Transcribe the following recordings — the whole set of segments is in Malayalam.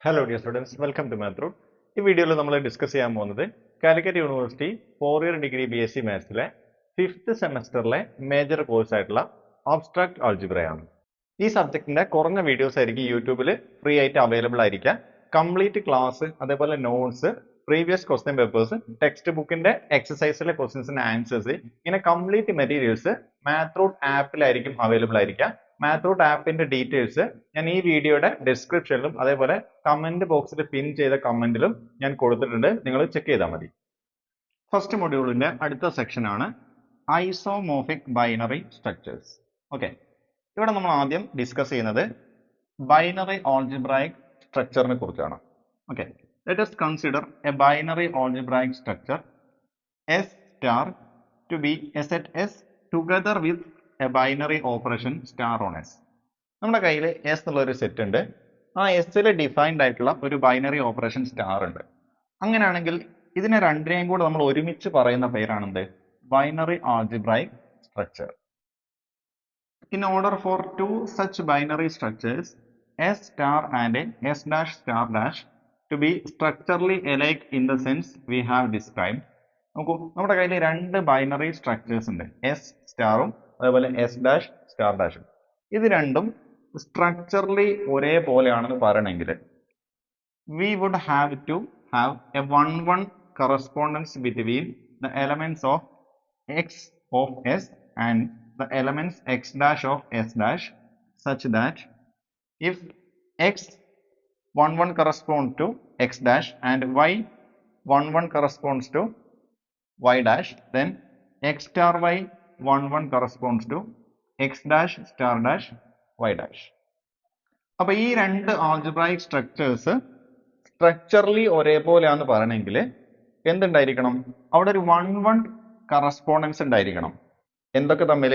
Hello dear students, welcome to Math Root. ഈ വീഡിയോയിൽ നമ്മൾ ഡിസ്കസ് ചെയ്യാൻ പോകുന്നത് Calicut university 4-year degree BSc മാത്സിലെ 5th സെമസ്റ്ററിലെ മേജർ കോഴ്സ് ആയിട്ടുള്ള അബ്സ്ട്രാക്ട് ആൾജിബ്രയാണ്. ഈ സബ്ജക്റ്റിന്റെ കുറഞ്ഞ വീഡിയോസ് ആയിരിക്കും യൂട്യൂബിൽ ഫ്രീ ആയിട്ട് അവൈലബിൾ ആയിരിക്കുക. കംപ്ലീറ്റ് ക്ലാസ്, അതേപോലെ notes, previous question papers, text ബുക്കിന്റെ എക്സസൈസിലെ ക്വസ്റ്റ്യൻസിന്റെ ആൻസേഴ്സ്, ഇങ്ങനെ കംപ്ലീറ്റ് മെറ്റീരിയൽസ് മാത്ത് റൂട്ട് ആപ്പിലായിരിക്കും അവൈലബിൾ ആയിരിക്കുക. മാത്ത് റൂട്ട് ആപ്പിന്റെ ഡീറ്റെയിൽസ് ഞാൻ ഈ വീഡിയോയുടെ ഡിസ്ക്രിപ്ഷനിലും അതേപോലെ കമന്റ് ബോക്സിൽ പിൻ ചെയ്ത കമന്റിലും ഞാൻ കൊടുത്തിട്ടുണ്ട്. നിങ്ങൾ ചെക്ക് ചെയ്താൽ മതി. ഫസ്റ്റ് മൊഡ്യൂളിന്റെ അടുത്ത സെക്ഷൻ ആണ് ഐസോമോർഫിക് ബൈനറി സ്ട്രക്ചേഴ്സ്. ഓക്കെ, ഇവിടെ നമ്മൾ ആദ്യം ഡിസ്കസ് ചെയ്യുന്നത് ബൈനറി ആൾജിബ്രായിക് സ്ട്രക്ചറിനെ കുറിച്ചാണ്. Okay, let us consider a binary algebraic structure S star to be a set S together with a binary operation star on S. നമ്മുടെ കയ്യിൽ S എന്നുള്ള ഒരു സെറ്റ് ഉണ്ട്. ആ എസിൽ ഡിഫൈൻഡ് ആയിട്ടുള്ള ഒരു ബൈനറി ഓപ്പറേഷൻ സ്റ്റാർ ഉണ്ട്. അങ്ങനെയാണെങ്കിൽ ഇതിനെ രണ്ടിനെയും കൂടെ നമ്മൾ ഒരുമിച്ച് പറയുന്ന പേരാണെന്ത്? Binary algebraic structure. In order for two such binary structures S star and S dash star dash to be structurally alike in the sense we have described. നോക്കൂ, നമ്മുടെ കയ്യിൽ രണ്ട് ബൈനറി സ്ട്രക്ചേഴ്സ് ഉണ്ട്, എസ് സ്റ്റാറും അതേപോലെ എസ് ഡാഷ് സ്റ്റാർ ഡാഷും. ഇത് രണ്ടും സ്ട്രക്ചറലി ഒരേപോലെയാണെന്ന് പറയണമെങ്കിൽ we would have to have a 1-1 correspondence between the elements of x of S and the elements x dash of S dash such that if x 1-1 corresponds to x dash and y 1-1 corresponds to y dash, then x star y 1-1 corresponds to x dash star dash y dash. അപ്പൊ ഈ രണ്ട് ആൾജിബ്രായിക് സ്ട്രക്ചേഴ്സ് സ്ട്രക്ചറലി ഒരേപോലെയാന്ന് പറയണമെങ്കിൽ എന്തുണ്ടായിരിക്കണം? അവിടെ ഒരു 1-1 കറസ്പോണ്ടൻസ് ഉണ്ടായിരിക്കണം. എന്തൊക്കെ തമ്മിൽ?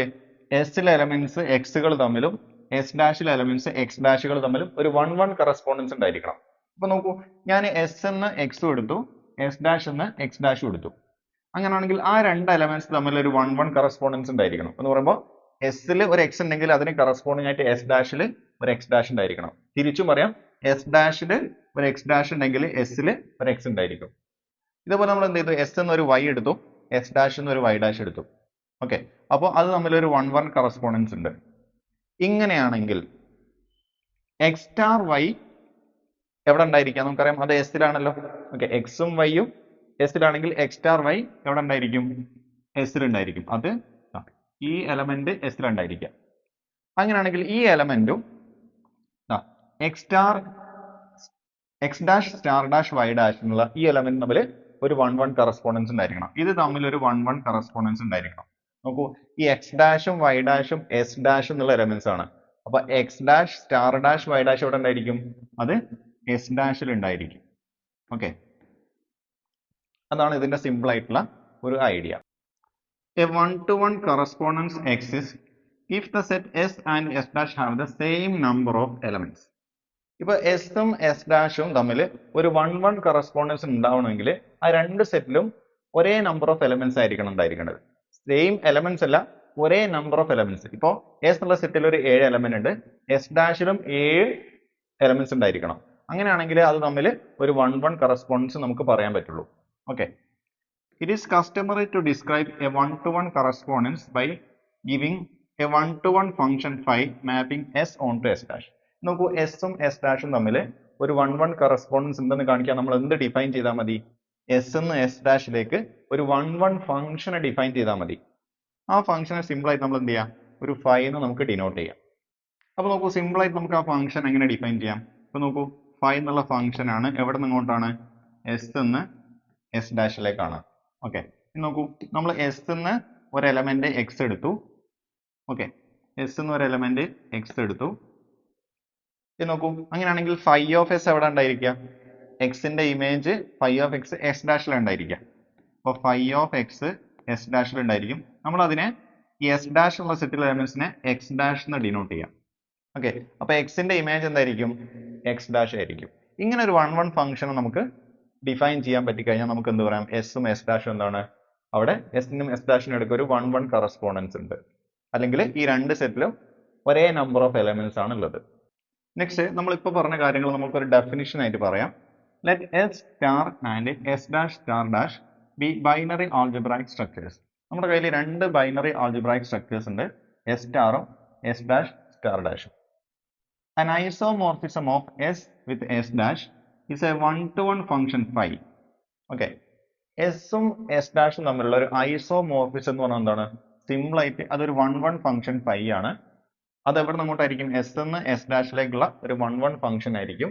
എസിലെ എലമെന്റ്സ് എക്സുകൾ തമ്മിലും എസ് ഡാഷിലെ എലമെന്റ്സ് എക്സ് ഡാഷുകൾ തമ്മിലും ഒരു 1-1 കറസ്പോണ്ടൻസ് ഉണ്ടായിരിക്കണം. അപ്പൊ നോക്കൂ, ഞാൻ എസ് എന്ന് എക്സും എടുത്തു, എസ് ഡാഷ് എന്ന് എക്സ് ഡാഷും എടുത്തു. അങ്ങനെയാണെങ്കിൽ ആ രണ്ട് എലമെന്റ്സ് തമ്മിൽ ഒരു 1-1 കറസ്പോണ്ടൻസ് ഉണ്ടായിരിക്കണം. എന്ന് പറയുമ്പോൾ എസിൽ ഒരു എക്സ് ഉണ്ടെങ്കിൽ അതിന് കറസ്പോണ്ടിങ് ആയിട്ട് എസ് ഡാഷിൽ ഒരു എക്സ് ഡാഷ് ഉണ്ടായിരിക്കണം. തിരിച്ചും പറയാം, എസ് ഡാഷിൽ ഒരു എക്സ് ഡാഷ് ഉണ്ടെങ്കിൽ എസിൽ ഒരു എക്സ് ഉണ്ടായിരിക്കും. ഇതേപോലെ നമ്മൾ എന്ത് ചെയ്തു? എസ് എന്നൊരു വൈ എടുത്തു, എസ് ഡാഷ് എന്നൊരു വൈ ഡാഷ് എടുത്തു. ഓക്കെ, അപ്പോൾ അത് തമ്മിലൊരു 1-1 കറസ്പോണ്ടൻസ് ഉണ്ട്. ഇങ്ങനെയാണെങ്കിൽ എക്സ് സ്റ്റാർ വൈ എവിടെ ഉണ്ടായിരിക്കാം? നമുക്കറിയാം, അത് എസിലാണല്ലോ. ഓക്കെ, എക്സും വൈയും എസിലാണെങ്കിൽ എക്സ് സ്റ്റാർ വൈ എവിടെ ഉണ്ടായിരിക്കും? എസിലുണ്ടായിരിക്കും. അത് ഈ എലമെന്റ് എസിലുണ്ടായിരിക്കാം. അങ്ങനെയാണെങ്കിൽ ഈ എലമെന്റും X star X dash star dash Y dash എന്നുള്ള ഈ എലമെന്റ് തമ്മിൽ ഒരു 1-1 കറസ്പോണ്ടൻസ് ഉണ്ടായിരിക്കണം. ഇത് തമ്മിൽ ഒരു 1-1 കറസ്പോണ്ടൻസ് ഉണ്ടായിരിക്കണം. നോക്കൂ, ഈ എക്സ് ഡാഷും വൈ ഡാഷും എസ് ഡാഷും എന്നുള്ള എലമെന്റ്സ് ആണ്. അപ്പൊ x dash star dash Y dash എവിടെ ഉണ്ടായിരിക്കും? അത് എസ് ഡാഷിൽ ഉണ്ടായിരിക്കും. ഓക്കെ, അതാണ് ഇതിന്റെ സിമ്പിൾ ആയിട്ടുള്ള ഒരു idea. A 1-to-1 correspondence exists if the set S and S dash have the same number of elements. ഇപ്പൊ എസും എസ് ഡാഷും തമ്മിൽ ഒരു 1-1 കറസ്പോണ്ടൻസ് ഉണ്ടാവണമെങ്കിൽ ആ രണ്ട് സെറ്റിലും ഒരേ നമ്പർ ഓഫ് എലമെന്റ്സ് ആയിരിക്കണം ഉണ്ടായിരിക്കേണ്ടത്. സെയിം എലമെന്റ്സ് അല്ല, ഒരേ നമ്പർ ഓഫ് എലമെന്റ്സ്. ഇപ്പോൾ എസ് എന്നുള്ള സെറ്റിൽ ഒരു 7 എലമെന്റ് ഉണ്ട്, എസ് ഡാഷിലും 7 എലമെന്റ്സ് ഉണ്ടായിരിക്കണം. അങ്ങനെയാണെങ്കിൽ അത് തമ്മിൽ ഒരു 1-1 കറസ്പോണ്ടൻസ് നമുക്ക് പറയാൻ പറ്റുള്ളൂ. Okay, it is customary to describe a 1-to-1 correspondence by giving a 1-to-1 function phi mapping S onto S dash. നോക്കൂ, എസും എസ് ഡാഷും തമ്മിൽ ഒരു 1-1 കറസ്പോണ്ടൻസ് ഉണ്ടെന്ന് കാണിക്കാൻ നമ്മൾ എന്ത് ഡിഫൈൻ ചെയ്താൽ മതി? എസ് എന്ന് എസ് ഡാഷിലേക്ക് ഒരു 1-1 ഫംഗ്ഷനെ ഡിഫൈൻ ചെയ്താൽ മതി. ആ ഫംഗ്ഷനെ സിമ്പിൾ ആയിട്ട് നമ്മൾ എന്ത് ചെയ്യാം? ഒരു phi എന്ന് നമുക്ക് ഡിനോട്ട് ചെയ്യാം. അപ്പൊ നോക്കൂ, സിമ്പിൾ ആയിട്ട് നമുക്ക് ആ ഫംഗ്ഷൻ എങ്ങനെ ഡിഫൈൻ ചെയ്യാം? അപ്പൊ നോക്കൂ, phi എന്നുള്ള ഫംഗ്ഷൻ ആണ് എവിടെ നിന്ന് ഇങ്ങോട്ടാണ്? എസ് എന്ന് എസ് ഡാഷിലേക്കാണ്. ഓക്കെ, നോക്കൂ, നമ്മൾ എസ് എന്ന് ഒരു എലമെന്റ് എക്സ് എടുത്തു. ഓക്കെ, എസ് എന്ന് ഒരു എലമെന്റ് എക്സ് എടുത്തു. നോക്കൂ, അങ്ങനെയാണെങ്കിൽ ഫൈ ഓഫ് എസ് എവിടെ ഉണ്ടായിരിക്കുക? എക്സിന്റെ image phi of X S ഡാഷിൽ ഉണ്ടായിരിക്കുക. അപ്പോൾ ഫൈ ഓഫ് എക്സ് എസ് ഡാഷിൽ ഉണ്ടായിരിക്കും. നമ്മൾ അതിനെ ഈ എസ് ഡാഷ് ഉള്ള സെറ്റിലെ എലമെന്റ്സിനെ എക്സ് ഡാഷ് എന്ന് ഡിനോട്ട് ചെയ്യാം. ഓക്കെ, അപ്പൊ എക്സിന്റെ ഇമേജ് എന്തായിരിക്കും? എക്സ് ഡാഷ് ആയിരിക്കും. ഇങ്ങനെ ഒരു 1-1 ഫംഗ്ഷൻ നമുക്ക് ഡിഫൈൻ ചെയ്യാൻ പറ്റിക്കഴിഞ്ഞാൽ നമുക്ക് എന്ത് പറയാം? എസും എസ് ഡാഷും എന്താണ്? അവിടെ എസിനും എസ് ഡാഷിനും ഇടയ്ക്ക് ഒരു 1-1 കറസ്പോണ്ടൻസ് ഉണ്ട്. അല്ലെങ്കിൽ ഈ രണ്ട് സെറ്റിലും ഒരേ നമ്പർ ഓഫ് എലമെന്റ്സ് ആണ് ഉള്ളത്. നെക്സ്റ്റ് നമ്മളിപ്പോൾ പറഞ്ഞ കാര്യങ്ങൾ നമുക്കൊരു ഡെഫിനിഷൻ ആയിട്ട് പറയാം. Let S star and S dash star dash be binary algebraic structures. നമ്മുടെ കയ്യിൽ രണ്ട് ബൈനറി ആൾജിബ്രായിക് സ്ട്രക്ചേഴ്സ് ഉണ്ട്, എസ് സ്റ്റാറും എസ് ഡാഷ് സ്റ്റാർ ഡാഷും. An isomorphism of S with S dash is a one-to-one function phi. Okay. എസും എസ് ഡാഷും തമ്മിലുള്ള ഒരു ഐസോമോർഫിസം എന്ന് പറഞ്ഞാൽ എന്താണ്? സിമ്പിൾ ആയിട്ട് അതൊരു വൺ വൺ ഫംഗ്ഷൻ ഫൈ ആണ്. അത് എവിടെ നിന്ന് അങ്ങോട്ടായിരിക്കും? എസ് എന്ന് എസ് ഡാഷിലേക്കുള്ള ഒരു വൺ വൺ ഫംഗ്ഷൻ ആയിരിക്കും.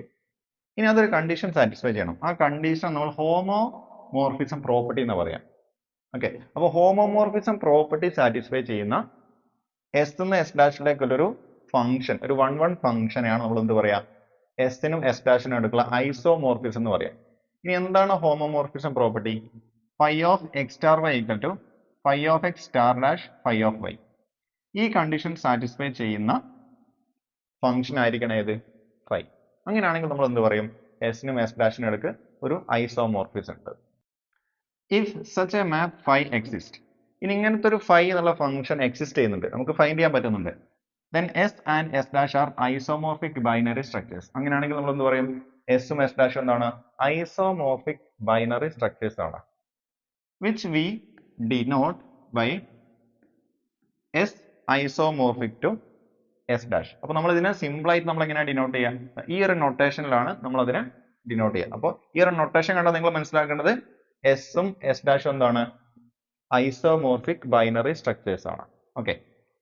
ഇനി അതൊരു കണ്ടീഷൻ സാറ്റിസ്ഫൈ ചെയ്യണം. ആ കണ്ടീഷൻ നമ്മൾ ഹോമോമോർഫിസം പ്രോപ്പർട്ടി എന്ന് പറയാം. ഓക്കെ, അപ്പോൾ ഹോമോമോർഫിസം പ്രോപ്പർട്ടി സാറ്റിസ്ഫൈ ചെയ്യുന്ന എസ് എന്ന് എസ് ഡാഷിലേക്കുള്ള ഒരു ഫംഗ്ഷൻ, ഒരു വൺ വൺ ഫംഗ്ഷനെയാണ് നമ്മൾ എന്ത് പറയാം? എസിനും എസ് ഡാഷിനും എടുക്കുള്ള ഐസോമോർഫിസം എന്ന് പറയാം. ഇനി എന്താണ് homomorphism property? Phi of x star y equal to phi of x star dash phi of y. ഈ കണ്ടീഷൻ സാറ്റിസ്ഫൈ ചെയ്യുന്ന ഫംഗ്ഷൻ ആയിരിക്കണം ഏത്? ഫൈ. അങ്ങനെയാണെങ്കിൽ നമ്മൾ എന്ത് പറയും? എസിനും എസ് ഡാഷിനും എടുക്ക് ഒരു ഐസോമോർഫിസം ഉണ്ട്. If such A map phi exist, ഇനി ഇങ്ങനത്തെ ഒരു ഫൈ എന്നുള്ള ഫംഗ്ഷൻ എക്സിസ്റ്റ് ചെയ്യുന്നുണ്ട്, നമുക്ക് ഫൈൻഡ് ചെയ്യാൻ പറ്റുന്നുണ്ട്, then S and S dash are isomorphic binary structures. അങ്ങനെയാണെങ്കിൽ നമ്മൾ എന്ത് പറയും? എസും എസ് ഡാഷും എന്താണ്? ഐസോമോർഫിക് ബൈനറി സ്ട്രക്ചേഴ്സ് ആണ്, which we denote by S isomorphic to S dash. അപ്പോൾ നമ്മൾ ഇതിനെ സിമ്പിൾ ആയിട്ട് നമ്മൾ എങ്ങനെയാണ് ഡിനോട്ട് ചെയ്യുക? ഈ ഒരു നൊട്ടേഷനിലാണ് നമ്മൾ അതിനെ ഡിനോട്ട് ചെയ്യുക. അപ്പോൾ ഈ ഒരു നൊട്ടേഷൻ കണ്ടാൽ നിങ്ങൾ മനസ്സിലാക്കേണ്ടത് എസും എസ് ഡാഷും എന്താണ്? ഐസോമോർഫിക് ബൈനറി സ്ട്രക്ചേഴ്സ് ആണ്. Okay,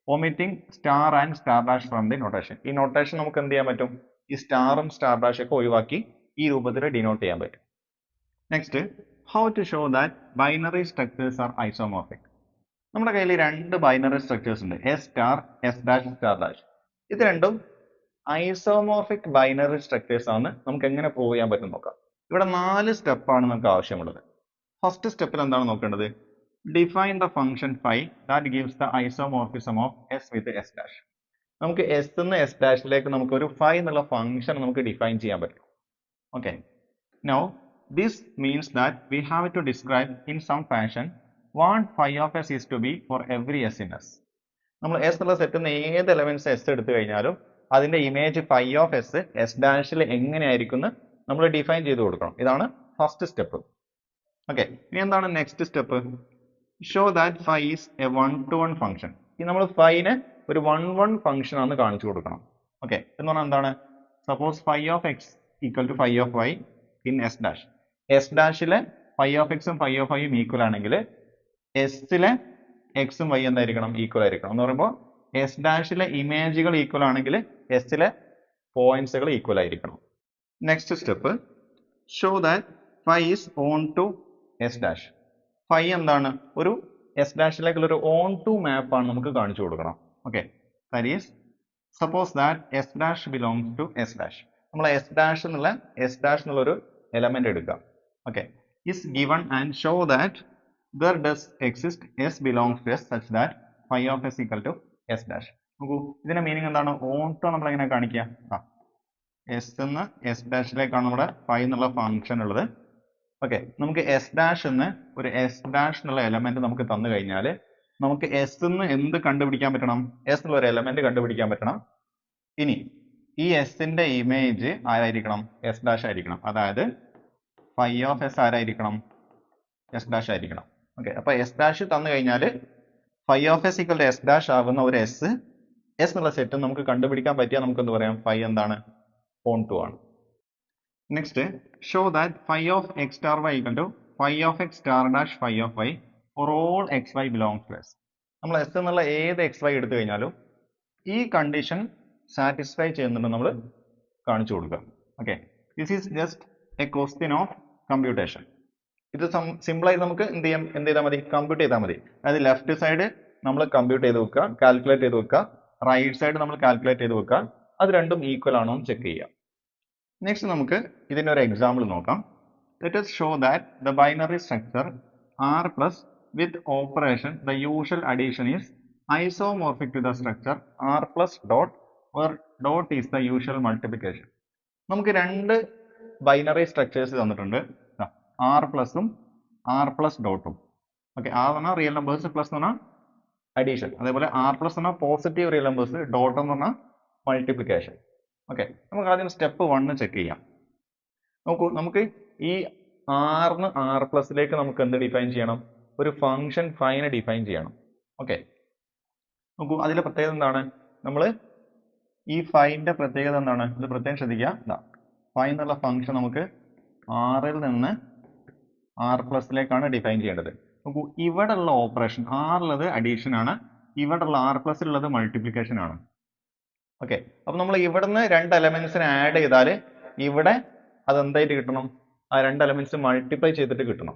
omitting star and star dash from the notation. ഈ നൊട്ടേഷൻ നമുക്ക് എന്ത് ചെയ്യാൻ പറ്റും? ഈ സ്റ്റാറും സ്റ്റാർ ഡാഷ് ഒക്കെ ഒഴിവാക്കി ഈ രൂപത്തിൽ ഡിനോട്ട് ചെയ്യാൻ പറ്റും. Next, how to show that binary structures are isomorphic. നമ്മുടെ കയ്യിൽ രണ്ട് ബൈനറി സ്ട്രക്ചേഴ്സ് ഉണ്ട്, s star, s dash, star dash. ഇത് രണ്ടും ഐസോമോർഫിക് ബൈനറി സ്ട്രക്ചേഴ്സ് ആണ്. നമുക്ക് എങ്ങനെ പ്രൂവ് ചെയ്യാൻ പറ്റും നോക്കാം. ഇവിടെ 4 സ്റ്റെപ്പാണ് നമുക്ക് ആവശ്യമുള്ളത്. ഫസ്റ്റ് സ്റ്റെപ്പിൽ എന്താണ് നോക്കേണ്ടത്? Define the function phi that gives the isomorphism of S with S dash. നമുക്ക് S എന്ന് S ഡാഷിലേക്ക് നമുക്ക് ഒരു phi എന്നുള്ള ഫംഗ്ഷൻ നമുക്ക് ഡിഫൈൻ ചെയ്യാൻ പറ്റും. Okay, now this means that we have to describe in some fashion what phi of S is to be for every S in S. നമ്മൾ S എന്നുള്ള സെറ്റിൽ നിന്ന് ഏത് എലമെന്റ്സ് S എടുത്തു കഴിഞ്ഞാലും അതിന്റെ image phi of S S ഡാഷിൽ എങ്ങനെയായിരിക്കും എന്ന് നമ്മൾ ഡിഫൈൻ ചെയ്ത് കൊടുക്കണം. ഇതാണ് ഫസ്റ്റ് സ്റ്റെപ്പ്. ഓക്കെ, ഇനി എന്താണ് next step? Show that phi is A one two one function. ഈ നമ്മൾ ഫൈനെ ഒരു വൺ വൺ ഫംഗ്ഷൻ ആണെന്ന് കാണിച്ചു കൊടുക്കണം. ഓക്കെ, എന്ന് പറഞ്ഞാൽ എന്താണ്? Suppose phi of x equal to phi of y in S dash. S ഡാഷിലെ ഫൈ ഓഫ് എക്സും ഫൈ ഓഫ് വൈയും ഈക്വൽ ആണെങ്കിൽ എസിലെ എക്സും വൈ എന്തായിരിക്കണം? ഈക്വൽ ആയിരിക്കണം. എന്ന് പറയുമ്പോൾ എസ് ഡാഷിലെ ഇമേജുകൾ ഈക്വൽ ആണെങ്കിൽ എസിലെ പോയിന്റ്സുകൾ ഈക്വൽ ആയിരിക്കണം. Next step, show that phi is onto S dash. Phi എന്താണ്? ഒരു എസ് ഡാഷിലേക്കുള്ള ഒരു ഓൺ ടു മാപ്പ് ആണ് നമുക്ക് കാണിച്ചു കൊടുക്കണം. Okay, that is suppose that s dash belongs to S dash. നമ്മൾ എസ് ഡാഷ് എന്നുള്ള ഒരു എലമെന്റ് എടുക്കാം. Okay, is given and show that there does exist S belongs to S such that phi of S equal to S dash. നോക്കൂ, ഇതിന്റെ മീനിങ് എന്താണ്? ഓൺ ടു നമ്മൾ എങ്ങനെ കാണിക്കാം? എസ് എന്ന് എസ് ഡാഷിലേക്കാണ് നമ്മുടെ ഫൈ എന്നുള്ള ഫംഗ്ഷൻ ഉള്ളത്. ഓക്കെ, നമുക്ക് എസ് ഡാഷ് എന്ന് ഒരു എസ് ഡാഷ് എന്നുള്ള എലമെന്റ് നമുക്ക് തന്നു കഴിഞ്ഞാൽ നമുക്ക് എസ് എന്ന് എന്ത് കണ്ടുപിടിക്കാൻ പറ്റണം? എസ് എന്നുള്ള ഒരു എലമെന്റ് കണ്ടുപിടിക്കാൻ പറ്റണം. ഇനി ഈ എസിന്റെ ഇമേജ് ആരായിരിക്കണം? എസ് ഡാഷ് ആയിരിക്കണം. അതായത് ഫൈ ഓഫ് എസ് ആരായിരിക്കണം? എസ് ഡാഷ് ആയിരിക്കണം. ഓക്കെ, അപ്പൊ എസ് ഡാഷ് തന്നു കഴിഞ്ഞാൽ phi of S equal to S dash ആകുന്ന ഒരു എസ് എന്നുള്ള സെറ്റ് നമുക്ക് കണ്ടുപിടിക്കാൻ പറ്റിയാൽ നമുക്ക് എന്ത് പറയാം? ഫൈ എന്താണ്? ഓൺ ടു ആണ്. Next, show that phi of x star y equal to phi of x star dash phi of y for all x y belongs to s. നമ്മൾ എസ് എന്നുള്ള ഏത് എക്സ് വൈ എടുത്തു കഴിഞ്ഞാലും ഈ കണ്ടീഷൻ സാറ്റിസ്ഫൈ ചെയ്യുന്നുണ്ട് നമ്മൾ കാണിച്ചു കൊടുക്കുക. Okay, this is just A question of computation. ഇത് സിമ്പിളായി നമുക്ക് എന്ത് ചെയ്താൽ മതി? കമ്പ്യൂട്ട് ചെയ്താൽ മതി. അതായത് ലെഫ്റ്റ് സൈഡ് നമ്മൾ കമ്പ്യൂട്ട് ചെയ്ത് വെക്കുക, കാൽക്കുലേറ്റ് ചെയ്ത് വെക്കുക, റൈറ്റ് സൈഡ് നമ്മൾ കാൽക്കുലേറ്റ് ചെയ്ത് വെക്കുക. അത് രണ്ടും ഈക്വൽ ആണോ എന്ന് ചെക്ക് ചെയ്യുക. നെക്സ്റ്റ് നമുക്ക് ഇതിന്റെ ഒരു എക്സാമ്പിൾ നോക്കാം. Let us show that the binary structure R plus with operation the usual addition is isomorphic to the structure R plus dot where dot is the usual multiplication. നമുക്ക് രണ്ട് ബൈനറി സ്ട്രക്ചേഴ്സ് തന്നിട്ടുണ്ട്, ആർ പ്ലസും ആർ പ്ലസ് ഡോട്ടും. ഓക്കെ, ആർ എന്ന് പറഞ്ഞാൽ റിയൽ നമ്പേഴ്സ്, പ്ലസ് എന്ന് പറഞ്ഞാൽ അഡീഷൻ. അതേപോലെ ആർ പ്ലസ് എന്ന് പറഞ്ഞാൽ പോസിറ്റീവ് റിയൽ നമ്പേഴ്സ്, ഡോട്ട് എന്ന് പറഞ്ഞാൽ മൾട്ടിപ്ലിക്കേഷൻ. ഓക്കെ, നമുക്ക് ആദ്യം സ്റ്റെപ്പ് 1 ചെക്ക് ചെയ്യാം. നോക്കൂ, നമുക്ക് ഈ ആറിന് ആർ പ്ലസിലേക്ക് നമുക്ക് എന്ത് ഡിഫൈൻ ചെയ്യണം? ഒരു ഫംഗ്ഷൻ ഫൈനെ ഡിഫൈൻ ചെയ്യണം. ഓക്കെ, നോക്കൂ, അതിലെ പ്രത്യേകത എന്താണ്? നമ്മൾ ഈ ഫൈൻ്റെ പ്രത്യേകത എന്താണ്? ഇത് പ്രത്യേകം ശ്രദ്ധിക്കുക. ഫൈ എന്നുള്ള ഫംഗ്ഷൻ നമുക്ക് ആറിൽ നിന്ന് ആർ പ്ലസിലേക്കാണ് ഡിഫൈൻ ചെയ്യേണ്ടത്. നോക്കൂ, ഇവിടെ ഉള്ള ഓപ്പറേഷൻ ആറിലുള്ളത് അഡീഷൻ ആണ്, ഇവിടെ ഉള്ള ആർ പ്ലസിലുള്ളത് മൾട്ടിപ്ലിക്കേഷൻ ആണ്. ഓക്കെ, അപ്പൊ നമ്മൾ ഇവിടുന്ന് രണ്ട് എലമെന്റ്സിനെ ആഡ് ചെയ്താൽ ഇവിടെ അത് എന്തായിട്ട് കിട്ടണം? ആ രണ്ട് എലമെന്റ്സ് മൾട്ടിപ്ലൈ ചെയ്തിട്ട് കിട്ടണം.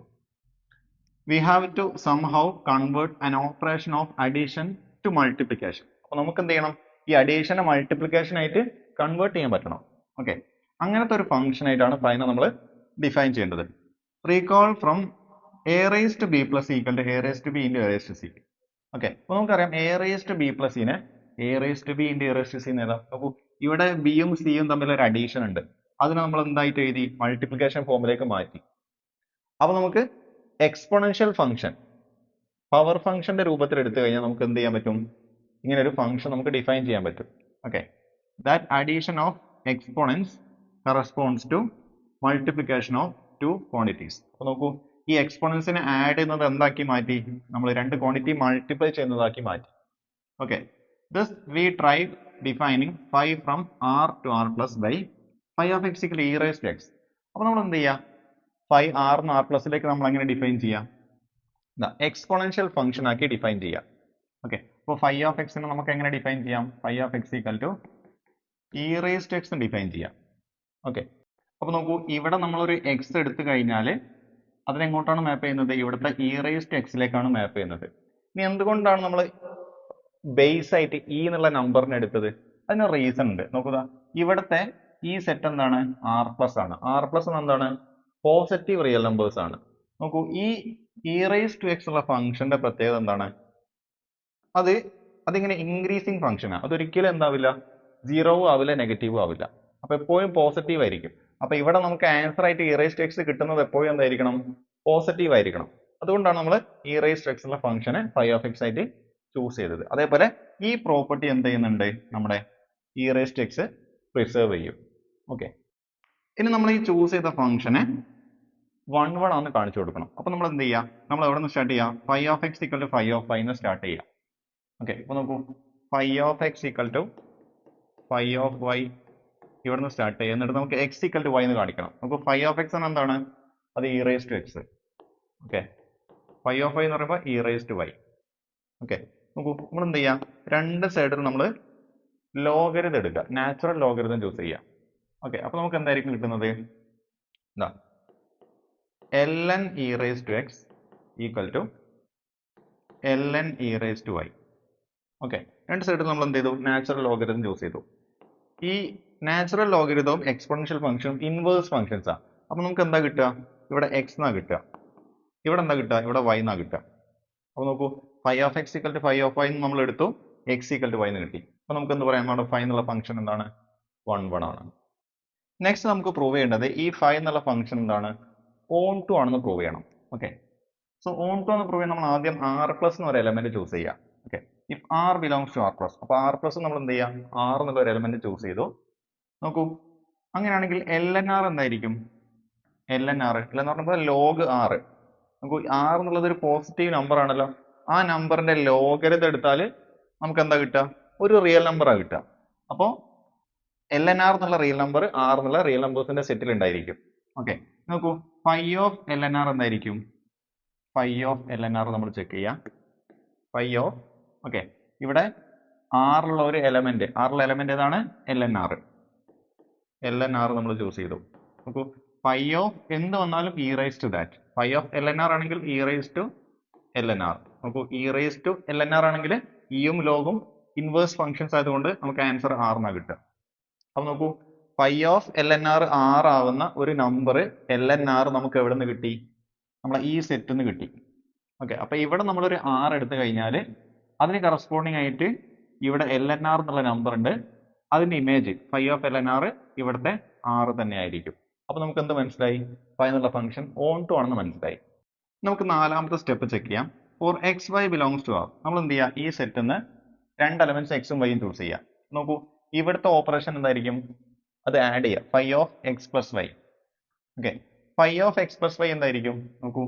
We have to somehow convert an operation of addition to multiplication. അപ്പൊ നമുക്ക് എന്ത് ചെയ്യണം? ഈ അഡീഷനെ മൾട്ടിപ്ലിക്കേഷൻ ആയിട്ട് കൺവേർട്ട് ചെയ്യാൻ പറ്റണം. ഓക്കെ, അങ്ങനത്തെ ഒരു ഫംഗ്ഷൻ ആയിട്ടാണ് ഫൈനെ നമ്മൾ ഡിഫൈൻ ചെയ്യേണ്ടത്. Recall from a raise to b plus equal to a raise to b into a raise to c. Okay, അപ്പൊ നമുക്കറിയാം a raise to b plus സിനെ a raise to b into a raise to c എന്ന് എഴുതാം. നോക്കൂ, ഇവിടെ ബിയും സിയും തമ്മിൽ ഒരു അഡീഷൻ ഉണ്ട്, അതിനെ നമ്മൾ എന്തായിട്ട് എഴുതി? മൾട്ടിപ്ലിക്കേഷൻ ഫോമിലേക്ക് മാറ്റി. അപ്പൊ നമുക്ക് എക്സ്പോണൻഷ്യൽ ഫംഗ്ഷൻ പവർ ഫംഗ്ഷന്റെ രൂപത്തിൽ എടുത്തു കഴിഞ്ഞാൽ നമുക്ക് എന്ത് ചെയ്യാൻ പറ്റും? ഇങ്ങനെ ഒരു ഫംഗ്ഷൻ നമുക്ക് ഡിഫൈൻ ചെയ്യാൻ പറ്റും. Okay, that addition of exponents corresponds to multiplication of two quantities. അപ്പൊ നോക്കൂ, ഈ എക്സ്പോണൻസിനെ ആഡ് ചെയ്യുന്നത് എന്താക്കി മാറ്റി? നമ്മൾ രണ്ട് ക്വാണ്ടിറ്റി മൾട്ടിപ്ലൈ ചെയ്യുന്നതാക്കി മാറ്റി. Okay, thus we try defining phi from R to R plus by phi of x equal e raise to x. അപ്പൊ നമ്മൾ എന്ത് ചെയ്യുക? ഫൈ ആറിന് ആർ പ്ലസിലേക്ക് നമ്മൾ എങ്ങനെ ഡിഫൈൻ ചെയ്യാം? എക്സ്പോണൻഷ്യൽ ഫംഗ്ഷൻ ആക്കി ഡിഫൈൻ ചെയ്യാം. ഓക്കെ, അപ്പോൾ ഫൈ ഓഫ് എക്സിനെ നമുക്ക് എങ്ങനെ ഡിഫൈൻ ചെയ്യാം? Phi of x equal to e raise to x define ചെയ്യാം. ഓക്കെ, അപ്പൊ നോക്കൂ, ഇവിടെ നമ്മളൊരു എക്സ് എടുത്തു കഴിഞ്ഞാൽ അതിനെങ്ങോട്ടാണ് മാപ്പ് ചെയ്യുന്നത്? ഇവിടുത്തെ ഇ റൈസ് ടു എക്സിലേക്കാണ് മാപ്പ് ചെയ്യുന്നത്. ഇനി എന്തുകൊണ്ടാണ് നമ്മൾ ബേസ് ആയിട്ട് ഇ എന്നുള്ള നമ്പറിനെ എടുത്തത്? അതിന് റീസൺ ഉണ്ട്. നോക്കുക, ഇവിടുത്തെ ഈ സെറ്റ് എന്താണ്? ആർ പ്ലസ് ആണ്. ആർ പ്ലസ് എന്താണ്? പോസിറ്റീവ് റിയൽ നമ്പേഴ്സ് ആണ്. നോക്കൂ, ഈ ഇ റൈസ് ടു എക്സ് ഉള്ള ഫംഗ്ഷന്റെ പ്രത്യേകത എന്താണ്? അതിങ്ങനെ ഇൻക്രീസിങ് ഫംഗ്ഷനാണ്. അതൊരിക്കലും എന്താവില്ല? സീറോവും ആവില്ല, നെഗറ്റീവും ആവില്ല. അപ്പൊ എപ്പോഴും പോസിറ്റീവ് ആയിരിക്കും. അപ്പൊ ഇവിടെ നമുക്ക് ആൻസർ ആയിട്ട് ഇ റൈസ് ടു എക്സ് കിട്ടുന്നത് എപ്പോഴും എന്തായിരിക്കണം? പോസിറ്റീവ് ആയിരിക്കണം. അതുകൊണ്ടാണ് നമ്മൾ ഇ റൈസ് ടു എക്സ് ഉള്ള ഫംഗ്ഷനെ ഫൈ ഓഫ് എക്സ് ആയിട്ട് ചൂസ് ചെയ്തത്. അതേപോലെ ഈ പ്രോപ്പർട്ടി എന്ത് ചെയ്യുന്നുണ്ട്? നമ്മുടെ e raise to x preserve ചെയ്യും. ഓക്കെ, ഇനി നമ്മൾ ഈ ചൂസ് ചെയ്ത ഫംഗ്ഷനെ 1 ആണെന്ന് കാണിച്ചു കൊടുക്കണം. അപ്പൊ നമ്മൾ എന്ത് ചെയ്യാം? നമ്മൾ എവിടെ നിന്ന് സ്റ്റാർട്ട് ചെയ്യാം? Phi of x equal to phi of phi എന്ന് സ്റ്റാർട്ട് ചെയ്യാം. ഓക്കെ, അപ്പൊ നോക്കൂ, phi of x equal to phi of y ഇവിടെ നിന്ന് സ്റ്റാർട്ട് ചെയ്യാം. എന്നിട്ട് നമുക്ക് എക്സ് ഈക്വൽ ടു വൈ എന്ന് കാണിക്കണം. നമുക്ക് ഫൈ ഓഫ് എക്സ് എന്താണ്? അത് e raise to x. Okay, phi of y എന്ന് പറയുമ്പോൾ e raise to y. Okay, നോക്കൂ, നമ്മൾ എന്ത് ചെയ്യാം? രണ്ട് സൈഡിൽ നമ്മൾ ലോഗരിതം എടുക്കുക, നാച്ചുറൽ ലോഗരിതം ചൂസ് ചെയ്യാം. ഓക്കെ, അപ്പൊ നമുക്ക് എന്തായിരിക്കും കിട്ടുന്നത്? ഇതാ ln e raised to x equal to ln e raised to y. Okay, രണ്ട് സൈഡിൽ നമ്മൾ എന്ത് ചെയ്തു? നാച്ചുറൽ ലോഗരിതം ചൂസ് ചെയ്തു. ഈ നാച്ചുറൽ ലോഗരിതവും എക്സ്പോണൻഷ്യൽ ഫംഗ്ഷനും ഇൻവേഴ്സ് ഫംഗ്ഷൻസ് ആണ്. അപ്പൊ നമുക്ക് എന്താ കിട്ടുക? ഇവിടെ എക്സ് എന്നാ കിട്ടുക, ഇവിടെ എന്താ കിട്ടുക? ഇവിടെ വൈ എന്നാ കിട്ടുക. അപ്പൊ നോക്കൂ, phi of x equal to phi of y നമ്മൾ എടുത്തു, എക്സ് ഈക്വൽ ടു വൈ എന്ന് കിട്ടി. അപ്പൊ നമുക്ക് എന്ത് പറയാം? നമ്മുടെ ഫൈ എന്നുള്ള ഫംഗ്ഷൻ എന്താണ്? 1 ആണ്. നെക്സ്റ്റ് നമുക്ക് പ്രൂവ് ചെയ്യേണ്ടത് ഈ ഫൈ എന്നുള്ള ഫംഗ്ഷൻ എന്താണ്? ഓൺ ടു ആണെന്ന് പ്രൂവ് ചെയ്യണം. ഓക്കെ, സോ ഓൺ ടു എന്ന് പ്രൂവ് ചെയ്യാൻ നമ്മൾ ആദ്യം ആർ പ്ലസ് എന്നൊരു എലമെന്റ് ചൂസ് ചെയ്യാം. Okay, if r belongs to R plus, അപ്പൊ ആർ പ്ലസ് നമ്മൾ എന്ത് ചെയ്യാം? ആർ എന്നുള്ള ഒരു എലമെന്റ് ചൂസ് ചെയ്തു. നോക്കൂ, അങ്ങനെയാണെങ്കിൽ എൽ എൻ ആർ എന്തായിരിക്കും? എൽ എൻ ആർ എന്ന് പറഞ്ഞപ്പോൾ ലോഗ് ആർ. നോക്കൂ, ആർ എന്നുള്ളത് ഒരു പോസിറ്റീവ് നമ്പർ ആണല്ലോ. ആ നമ്പറിന്റെ ലോഗരിതം എടുത്താൽ നമുക്ക് എന്താ കിട്ടുക? ഒരു റിയൽ നമ്പറാണ് കിട്ടുക. അപ്പോൾ എൽ എൻ ആർ എന്നുള്ള റിയൽ നമ്പർ ആർ എന്നുള്ള റിയൽ നമ്പേഴ്സിന്റെ സെറ്റിൽ ഉണ്ടായിരിക്കും. ഓക്കെ, നോക്കൂ, phi of l n r എന്തായിരിക്കും? Phi of l n r നമ്മൾ ചെക്ക് ചെയ്യാം. ഫൈ ഓഫ്, ഓക്കെ, ഇവിടെ ആറിലുള്ള ഒരു എലമെന്റ്, ആറിലുള്ള എലമെന്റ് ഏതാണ്? L n r. L n r നമ്മൾ ചൂസ് ചെയ്തു. നോക്കൂ, ഫൈ ഓഫ് എന്ത് വന്നാലും e raise to that. Phi of l n r ആണെങ്കിൽ e raise to l n r. നോക്കൂ, e raise to l n r ആണെങ്കിൽ ഇയും ലോഗും ഇൻവേഴ്സ് ഫംഗ്ഷൻസ് ആയതുകൊണ്ട് നമുക്ക് ആൻസർ ആർ എന്നാ കിട്ടുക. അപ്പൊ നോക്കൂ, phi of l n r r ആവുന്ന ഒരു നമ്പർ എൽ എൻ ആർ നമുക്ക് എവിടെ നിന്ന് കിട്ടി? നമ്മളെ ഈ സെറ്റിൽ നിന്ന് കിട്ടി. ഓക്കെ, അപ്പൊ ഇവിടെ നമ്മളൊരു ആർ എടുത്തു കഴിഞ്ഞാൽ അതിന് കറസ്പോണ്ടിങ് ആയിട്ട് ഇവിടെ എൽ എൻ ആർ എന്നുള്ള നമ്പർ ഉണ്ട്, അതിന്റെ image phi of l n r ഇവിടുത്തെ ആർ തന്നെ ആയിരിക്കും. അപ്പൊ നമുക്ക് എന്ത് മനസ്സിലായി? ഫൈ എന്നുള്ള ഫംഗ്ഷൻ ഓൺ ടു ആണെന്ന് മനസ്സിലായി. നമുക്ക് നാലാമത്തെ സ്റ്റെപ്പ് ചെക്ക് ചെയ്യാം. For x y belongs to R, നമ്മൾ എന്ത് ചെയ്യുക? ഈ സെറ്റിൽ നിന്ന് രണ്ട് എലമെന്റ്സ് എക്സും വൈയും ചൂസ് ചെയ്യാം. നോക്കൂ, ഇവിടുത്തെ ഓപ്പറേഷൻ എന്തായിരിക്കും? അത് ആഡ് ചെയ്യുക, phi of x plus y. Okay, phi of x plus y എന്തായിരിക്കും? നോക്കൂ,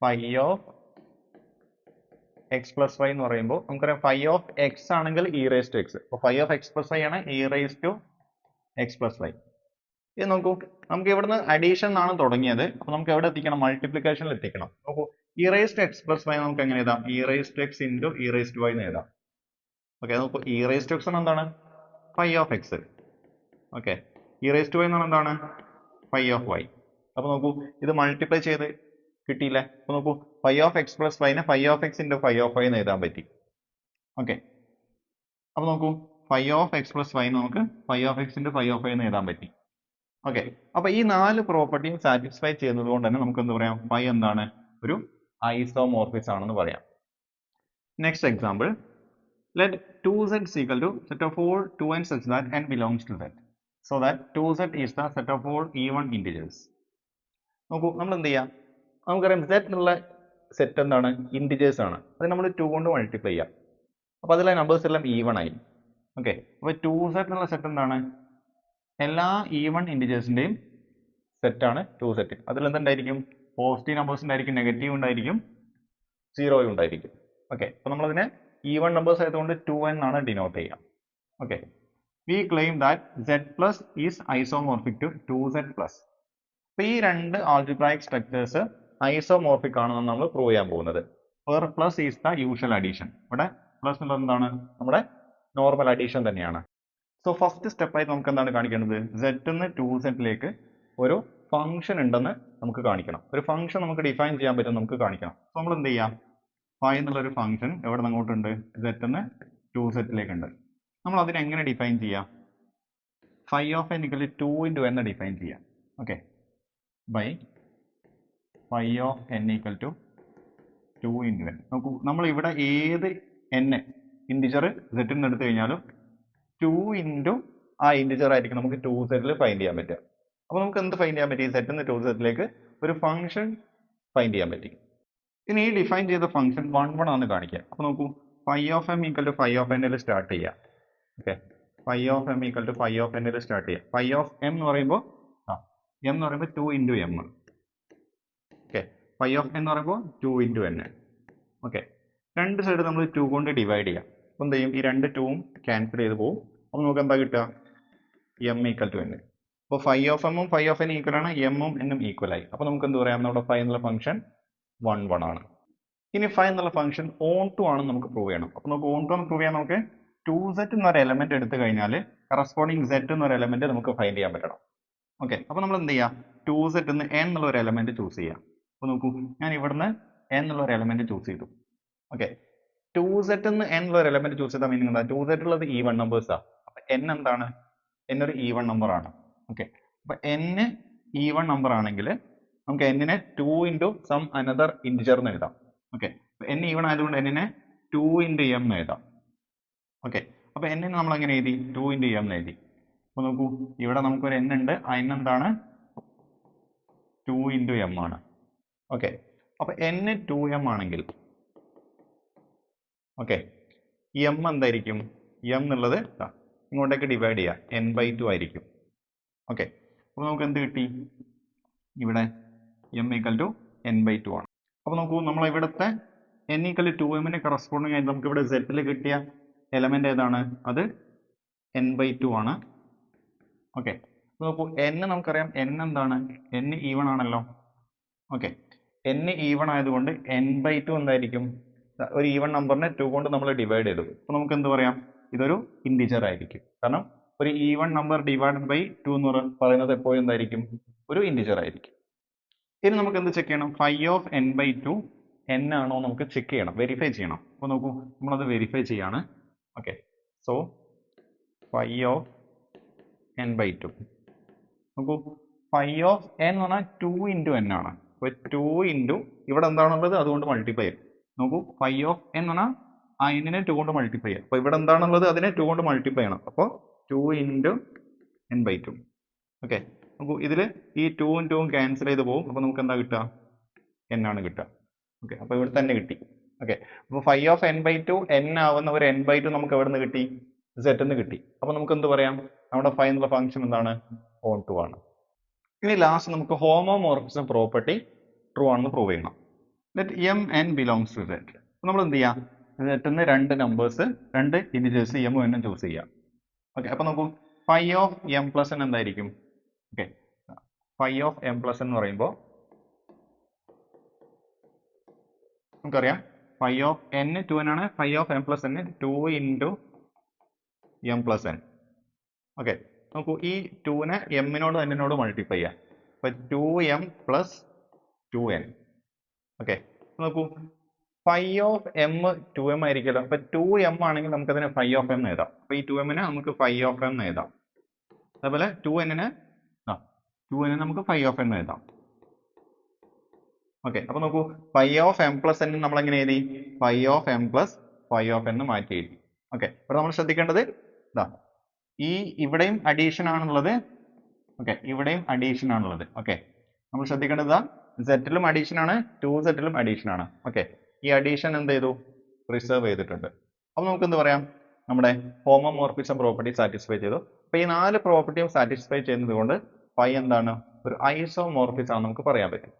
phi of x plus y എന്ന് പറയുമ്പോൾ നമുക്കറിയാം ഫൈ ഓഫ് എക്സ് ആണെങ്കിൽ ഇ റേസ് ടു എക്സ്. അപ്പോൾ phi of x plus y ആണ് e raise to x plus y. ഇത് നോക്കൂ, നമുക്ക് ഇവിടുന്ന് അഡീഷൻ ആണ് തുടങ്ങിയത്. അപ്പൊ നമുക്ക് എവിടെ എത്തിക്കണം? മൾട്ടിപ്ലിക്കേഷനിൽ എത്തിക്കണം. നോക്കൂ, e raise to x plus y നമുക്ക് എങ്ങനെ എഴുതാം? E raise to x into e raise to y എന്ന് എഴുതാം. ഓക്കെ, നോക്കൂ, ഇ റേസ് ടു എക്സ് എന്താണ്? Phi of x. Okay, e raise to y എന്ന് പറഞ്ഞാൽ എന്താണ്? Phi of y. അപ്പൊ നോക്കൂ, ഇത് മൾട്ടിപ്ലൈ ചെയ്ത് കിട്ടിയില്ലേ? അപ്പൊ നോക്കൂ, ഫൈ ഓഫ് എക്സ് പ്ലസ് വൈനെ phi of x into phi of y എന്ന് എഴുതാൻ പറ്റി. ഓക്കെ, അപ്പൊ നോക്കൂ, phi of x plus y നമുക്ക് phi of x into phi of y എന്ന് എഴുതാൻ പറ്റി. ഓക്കെ, അപ്പൊ ഈ 4 പ്രോപ്പർട്ടിയും സാറ്റിസ്ഫൈ ചെയ്യുന്നത് കൊണ്ട് തന്നെ നമുക്ക് എന്ത് പറയാം? ഫൈ എന്താണ്? ഒരു ഐസോമോർഫിസം ആണെന്ന് പറയാം. Next example, let 2z is equal to set of all 2n such that n belongs to z, so that 2z is the set of all even integers. നോക്കൂ, നമ്മൾ എന്ത് ചെയ്യാം? നമുക്കറിയാം z എന്നുള്ള സെറ്റ് എന്താണ്? ഇന്റിജേഴ്സ് ആണ്. അത് നമ്മൾ 2 കൊണ്ട് മൾട്ടിപ്ലൈ ചെയ്യാം. അപ്പൊ അതിലെ നമ്പേഴ്സ് എല്ലാം ഈവൺ ആയി. ഓക്കെ, അപ്പൊ 2z എന്നുള്ള സെറ്റ് എന്താണ്? എല്ലാ ഈവൺ ഇൻഡിജേഴ്സിന്റെയും സെറ്റ് ആണ് 2z. അതിൽ എന്തുണ്ടായിരിക്കും? പോസിറ്റീവ് നമ്പേഴ്സ് ഉണ്ടായിരിക്കും, നെഗറ്റീവ് ഉണ്ടായിരിക്കും, സീറോയും ഉണ്ടായിരിക്കും. ഓക്കെ, അപ്പൊ നമ്മളതിനെ ഈവൺ നമ്പേഴ്സ് ആയതുകൊണ്ട് 2n ആണ് ഡിനോട്ട് ചെയ്യുക. Okay, we claim that z plus is isomorphic to 2z plus. അപ്പൊ ഈ രണ്ട് ആൾജിബ്രായിക് സ്ട്രക്ചേഴ്സ് ഐസോമോർഫിക് ആണെന്ന് നമ്മൾ പ്രൂവ് ചെയ്യാൻ പോകുന്നത്. Where plus is the usual addition. ഇവിടെ പ്ലസ് എന്നുള്ളത് എന്താണ്? നമ്മുടെ നോർമൽ അഡീഷൻ തന്നെയാണ്. സോ ഫസ്റ്റ് സ്റ്റെപ്പായി നമുക്ക് എന്താണ് കാണിക്കേണ്ടത്? z നിന്ന് 2z ഒരു ഫംഗ്ഷൻ ഉണ്ടെന്ന് നമുക്ക് കാണിക്കണം. ഒരു ഫംഗ്ഷൻ നമുക്ക് ഡിഫൈൻ ചെയ്യാൻ പറ്റും നമുക്ക് കാണിക്കണം. സോ നമ്മൾ എന്ത് ചെയ്യാം? ഫൈ എന്നുള്ളൊരു ഫംഗ്ഷൻ എവിടെ നിന്ന് അങ്ങോട്ടുണ്ട്? z നിന്ന് 2z ഉണ്ട്. നമ്മൾ അതിനെ എങ്ങനെ ഡിഫൈൻ ചെയ്യാം? Phi of n = 2 into n define ചെയ്യാം. Okay, by phi of n = 2 into n. നോക്കൂ, നമ്മൾ ഇവിടെ ഏത് n ഇൻഡിജർ z നിന്ന് എടുത്തു കഴിഞ്ഞാലും 2 into ആ ഇൻഡിജർ ആയിരിക്കും നമുക്ക് 2z ഫൈൻഡ് ചെയ്യാൻ പറ്റുക. അപ്പൊ നമുക്ക് എന്ത് ഫൈൻഡ് ചെയ്യാൻ പറ്റി? z നിന്ന് 2z ഒരു ഫംഗ്ഷൻ ഫൈൻഡ് ചെയ്യാൻ പറ്റി. ഇനി ഈ ഡിഫൈൻ ചെയ്ത ഫംഗ്ഷൻ 1 ആണ് കാണിക്കുക. അപ്പൊ നോക്കൂ, phi of m = phi of n start ചെയ്യാം. Okay, phi of m = phi of n start ചെയ്യാം. ഫൈ ഓഫ് m എന്ന് പറയുമ്പോൾ m എന്ന് പറയുമ്പോൾ 2 into m. Okay, phi of n എന്ന് പറയുമ്പോൾ 2 into n. ഓക്കെ, രണ്ട് സൈഡ് നമ്മൾ 2 കൊണ്ട് ഡിവൈഡ് ചെയ്യാം. അപ്പൊ എന്ത് ചെയ്യും? ഈ രണ്ട് 2ഉം ക്യാൻസൽ ചെയ്ത് പോകും. അപ്പൊ നമുക്ക് എന്താ കിട്ടുക? m = n. അപ്പോൾ ഫൈ ഓഫ് m ഉം ഫൈ ഓഫ് n ഈക്വൽ ആണ്, m ഉം n ഉം ഈക്വൽ ആയി. അപ്പൊ നമുക്ക് എന്ത് പറയാം? നമ്മുടെ ഫൈ എന്നുള്ള ഫംഗ്ഷൻ 1 ആണ്. ഇനി ഫൈ എന്നുള്ള ഫംഗ്ഷൻ ഓൺ ടു ആണെന്ന് നമുക്ക് പ്രൂവ് ചെയ്യണം. അപ്പൊ നമുക്ക് ഓൺ ടു എന്ന് പ്രൂവ് ചെയ്യാൻ നമുക്ക് 2z എന്നൊരു എലമെന്റ് എടുത്തു കഴിഞ്ഞാൽ കറസ്പോണ്ടിങ് z എന്നൊരു എലമെന്റ് നമുക്ക് ഫൈൻഡ് ചെയ്യാൻ പറ്റണം. ഓക്കെ, അപ്പൊ നമ്മൾ എന്ത് ചെയ്യാം? 2z എന്ന് n എന്നുള്ള ഒരു എലമെന്റ് ചൂസ് ചെയ്യാം. അപ്പൊ നോക്കൂ, ഞാൻ ഇവിടുന്ന് n എന്നുള്ള ഒരു എലമെന്റ് ചൂസ് ചെയ്തു. ഓക്കെ, 2z എന്ന് n എന്നുള്ള ഒരു എലമെന്റ് ചൂസ് ചെയ്താൽ മീനിങ് എന്താ? 2z ഉള്ളത് ഈവൺ നമ്പേഴ്സാ. അപ്പൊ n എന്താണ്? n ഒരു ഈവൺ നമ്പർ ആണ്. ഓക്കെ, അപ്പൊ n ഈവൺ നമ്പർ ആണെങ്കിൽ നമുക്ക് n നെ 2 into some another integer എന്ന് എഴുതാം. ഓക്കെ, അപ്പൊ n ഈവൺ ആയതുകൊണ്ട് n നെ 2 into m എന്ന് എഴുതാം. ഓക്കെ, അപ്പൊ n നെ നമ്മൾ എങ്ങനെ എഴുതി? 2 into m എന്ന് എഴുതി. അപ്പൊ നോക്കൂ, ഇവിടെ നമുക്കൊരു n ഉണ്ട്. ആ n എന്താണ്? 2 into m ആണ്. ഓക്കെ, അപ്പൊ n 2m ആണെങ്കിൽ ഓക്കെ, m എന്തായിരിക്കും? m എന്നുള്ളത് ഇങ്ങോട്ടേക്ക് ഡിവൈഡ് ചെയ്യാം, n/2 ആയിരിക്കും. ഓക്കെ, അപ്പൊ നമുക്ക് എന്ത് കിട്ടി? ഇവിടെ m = n/2 ആണ്. അപ്പൊ നോക്കൂ, നമ്മൾ ഇവിടുത്തെ n = 2m കറസ്പോണ്ടിങ് ആയി നമുക്ക് ഇവിടെ z കിട്ടിയ എലമെന്റ് ഏതാണ്? അത് n/2 ആണ്. ഓക്കെ, നോക്കൂ, n നമുക്കറിയാം n എന്താണ്? n ഈവൺ ആണല്ലോ. ഓക്കെ, n ഈവൺ ആയതുകൊണ്ട് n/2 എന്തായിരിക്കും? ഒരു ഈവൺ നമ്പറിനെ 2 കൊണ്ട് നമ്മൾ ഡിവൈഡ് ചെയ്തു. അപ്പൊ നമുക്ക് എന്ത് പറയാം? ഇതൊരു ഇൻഡിജർ ആയിരിക്കും. കാരണം ഒരു ഈവൺ നമ്പർ ഡിവൈഡഡ് ബൈ 2 എന്ന് പറയുന്നത് എപ്പോഴും എന്തായിരിക്കും? ഒരു ഇൻഡിജർ ആയിരിക്കും. ഇനി നമുക്ക് എന്ത് ചെക്ക് ചെയ്യണം? ഫൈ ഓഫ് n/2 n ആണോ നമുക്ക് ചെക്ക് ചെയ്യണം, വെരിഫൈ ചെയ്യണം. അപ്പൊ നോക്കൂ, നമ്മളത് വെരിഫൈ ചെയ്യാണ്. Okay, so phi of n/2 നോക്കൂ, ഫൈ ഓഫ് n എന്ന് പറഞ്ഞാൽ 2 into n ആണ്. അപ്പൊ 2 into ഇവിടെ എന്താണുള്ളത് അതുകൊണ്ട് മൾട്ടിപ്ലൈ ചെയ്യും. നോക്കൂ, ഫൈ ഓഫ് n എന്ന് പറഞ്ഞാൽ ആ n നെ 2 കൊണ്ട് മൾട്ടിപ്ലൈ ചെയ്യാം. അപ്പൊ ഇവിടെ എന്താണുള്ളത് അതിനെ 2 കൊണ്ട് മൾട്ടിപ്ലൈ ചെയ്യണം. അപ്പോൾ 2 into n/2. ഓക്കെ, നോക്കൂ, ഇതില് ഈ 2ഉം 2ഉം ക്യാൻസൽ ചെയ്ത് പോകും. അപ്പൊ നമുക്ക് എന്താ കിട്ടുക? n ആണ് കിട്ടുക. ഓക്കെ, അപ്പൊ ഇവിടെ തന്നെ കിട്ടി. ഓക്കെ, അപ്പൊ ഫൈ ഓഫ് n/2 n ആവുന്ന ഒരു n/2 നമുക്ക് എവിടെ നിന്ന് കിട്ടി? സെറ്റ് എന്ന് കിട്ടി. അപ്പൊ നമുക്ക് എന്ത് പറയാം? നമ്മുടെ ഫൈ എന്നുള്ള ഫംഗ്ഷൻ എന്താണ്? ഓൺ ടു ആണ്. ഇനി ലാസ്റ്റ് നമുക്ക് ഹോമോമോർഫിസം പ്രോപ്പർട്ടി ട്രൂ ആണെന്ന് പ്രൂവ് ചെയ്യണം. Let m n belongs to set. നമ്മൾ എന്ത് ചെയ്യാം? സെറ്റിന്ന് രണ്ട് നമ്പേഴ്സ്, രണ്ട് ഇൻഡിജേഴ്സ് എം എന്നും ചൂസ് ചെയ്യാം. ഓക്കെ, അപ്പൊ നോക്കൂ, phi of m plus n എന്തായിരിക്കും? Okay, phi of m plus എന്ന് പറയുമ്പോൾ നമുക്കറിയാം ഫൈ ഓഫ് എൻ 2n ആണ്. Phi of m plus n 2 into m plus n. Okay, നോക്കൂ, ഈ 2നെ എമ്മിനോട് എന്നിനോട് മൾട്ടിപ്ലൈ ചെയ്യാം. അപ്പൊ 2m പ്ലസ് 2n. ഓക്കെ, നോക്കൂ, ഫൈ ഓഫ് എം 2m ആയിരിക്കുമല്ലോ. അപ്പൊ 2m ആണെങ്കിൽ നമുക്ക് അതിനെ ഫൈ ഓഫ് എം എഴുതാം. അപ്പൊ ഈ 2m നെ നമുക്ക് ഫൈ ഓഫ് എം എഴുതാം. അതേപോലെ 2n നമുക്ക് ഫൈ ഓഫ് എം എഴുതാം. ഓക്കെ, അപ്പൊ നോക്കൂ, phi of m plus N നമ്മൾ എങ്ങനെ എഴുതി? Phi of m plus phi of എന്ന് മാറ്റി എഴുതി. ഓക്കെ, ഇവിടെ നമ്മൾ ശ്രദ്ധിക്കേണ്ടത് ഇതാ, ഈ ഇവിടെയും അഡീഷൻ ആണുള്ളത്. ഓക്കെ, ഇവിടെയും അഡീഷൻ ആണുള്ളത്. ഓക്കെ, നമ്മൾ ശ്രദ്ധിക്കേണ്ടത് ഇതാ, സെറ്റിലും അഡീഷൻ ആണ്, 2z-ലും അഡീഷൻ ആണ്. ഓക്കെ, ഈ അഡീഷൻ എന്ത് ചെയ്തു? പ്രിസർവ് ചെയ്തിട്ടുണ്ട്. അപ്പൊ നമുക്ക് എന്ത് പറയാം? നമ്മുടെ ഹോമോമോർഫിസം പ്രോപ്പർട്ടി സാറ്റിസ്ഫൈ ചെയ്തു. അപ്പൊ ഈ 4 പ്രോപ്പർട്ടിയും സാറ്റിസ്ഫൈ ചെയ്യുന്നത് കൊണ്ട് ഫൈ എന്താണ്? ഒരു ഐസോമോർഫിസം ആണെന്ന് നമുക്ക് പറയാൻ പറ്റും.